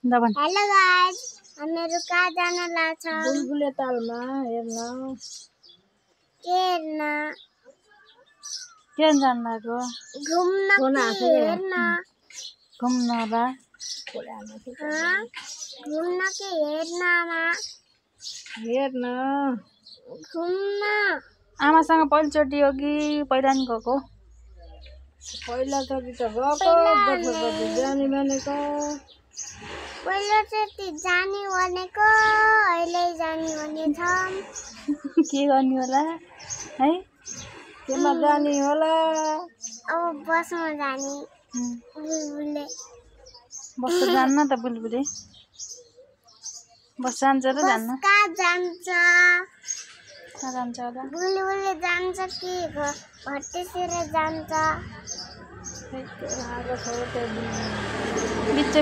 दबन hello guys हामीहरु कहाँ जान लाग्छ बुलबुले तालमा हेर्न के जान लाग्यो घुम्न हेर्न घुम्न बा घुम्न के हेर्न घुम्न आमासँग पहिलोचोटि हो कि पहिला नि गएको पहिलोचोटि जाने भनेको अहिले जाने भनेछ के गर्ने होला है केमा जाने होला अब बसमा जाने बुलबुले बस त जान्न त बुलबुले बस जान्छ र जान्न कहाँ जान्छ होला बुलबुले जान्छ कि भट्टेश्वर जान्छ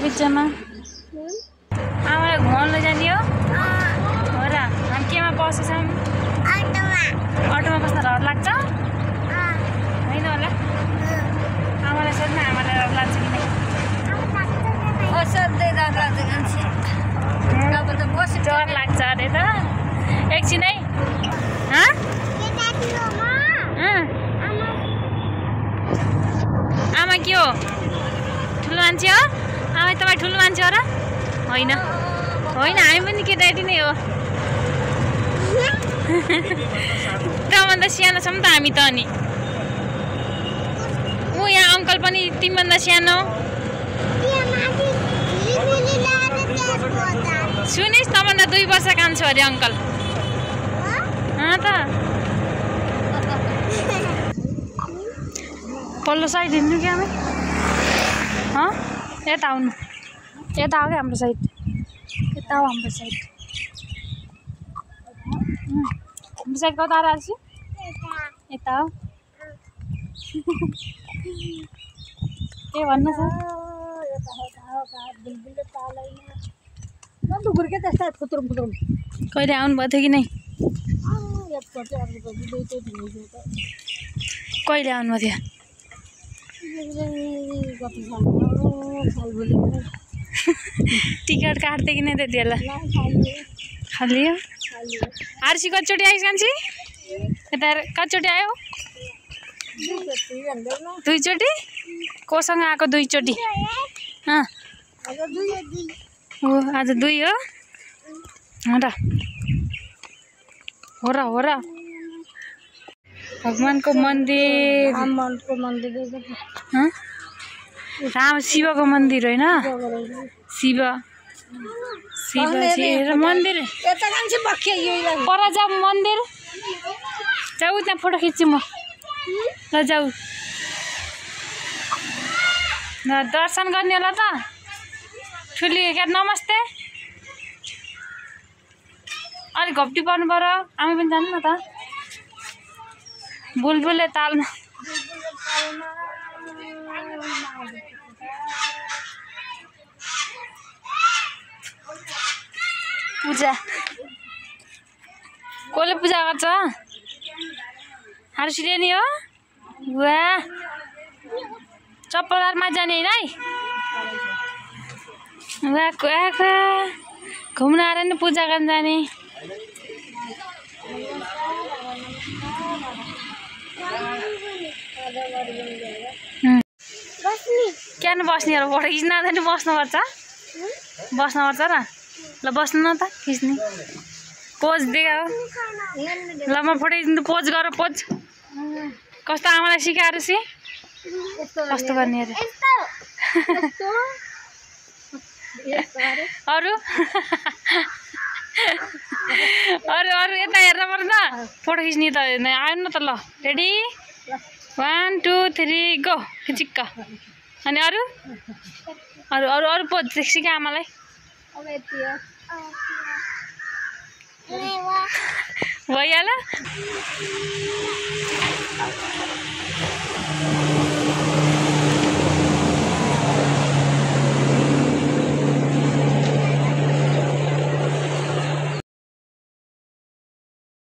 बिचमा आमालाई घुमाउन जाने हो र हामी केमा बसेछौँ अटोमा बस्न डर लाग्छ होइन होला आमालाई सोध्न आमालाई डर लाग्छ कि नै असाध्यै डर लाग्छ डर लाग्छ अरे त एकछिन है आमा के हो ठुलो मान्छे हो आमा तपाईँ ठुलो मान्छे हो र होइन हामी पनि केटाकेटी नै हो त्योभन्दा सानो छौँ त हामी त अनि ऊ यहाँ अङ्कल पनि तिमीभन्दा सानो सुनिस् तँभन्दा 2 वर्ष कान्छ अरे अङ्कल त पल्लो साइड हिँड्नु क्या आमा यता आउनु यता आऊ क्या हाम्रो साइड यता आऊ हाम्रो साइड कता आएर यता आऊ के भन्नु छ कहिले आउनुभएको थियो कि नै कहिले आउनुभएको थियो टिकट काट्दै कि नै त्यति बेला खाली हो आरसी कतिचोटि आइस कान्छी यता कतिचोटि आयो 2 चोटि कोसँग आएको 2 चोटि हो आज 2 हो र भगवानको मन्दिर राम शिवको मन्दिर होइन शिव मन्दिर पर जाऊ मन्दिर जाऊ त्यहाँ फोटो खिच्छु म ल जाऊ दर्शन गर्ने होला त ठुली क्या नमस्ते अलिक घप्टी पर्नु पर्यो आमा पनि जानु न त बुलबुले तालमा पूजा कसले पूजा गर्छ हार्सिले नि हो वाह चप्पलमा जाने है वाह घुम्न आएर नि पूजा गर्न जाने क्या बस्ने र फोटो खिच्न नि बस्नुपर्छ र ल बस्नु न त खिच्ने पोज देखाऊ ल म फोटो खिच्नु पोज गर पोज कस्तो आमालाई सिकाएर सि कस्तो गर्ने अरे अरू यता हेर्न पर्छ त फोटो खिच्ने त आयो न त ल रेडी 1 2 3 गो खिचिक्क अनि अरू पोज सिका आमालाई भइहाल्यो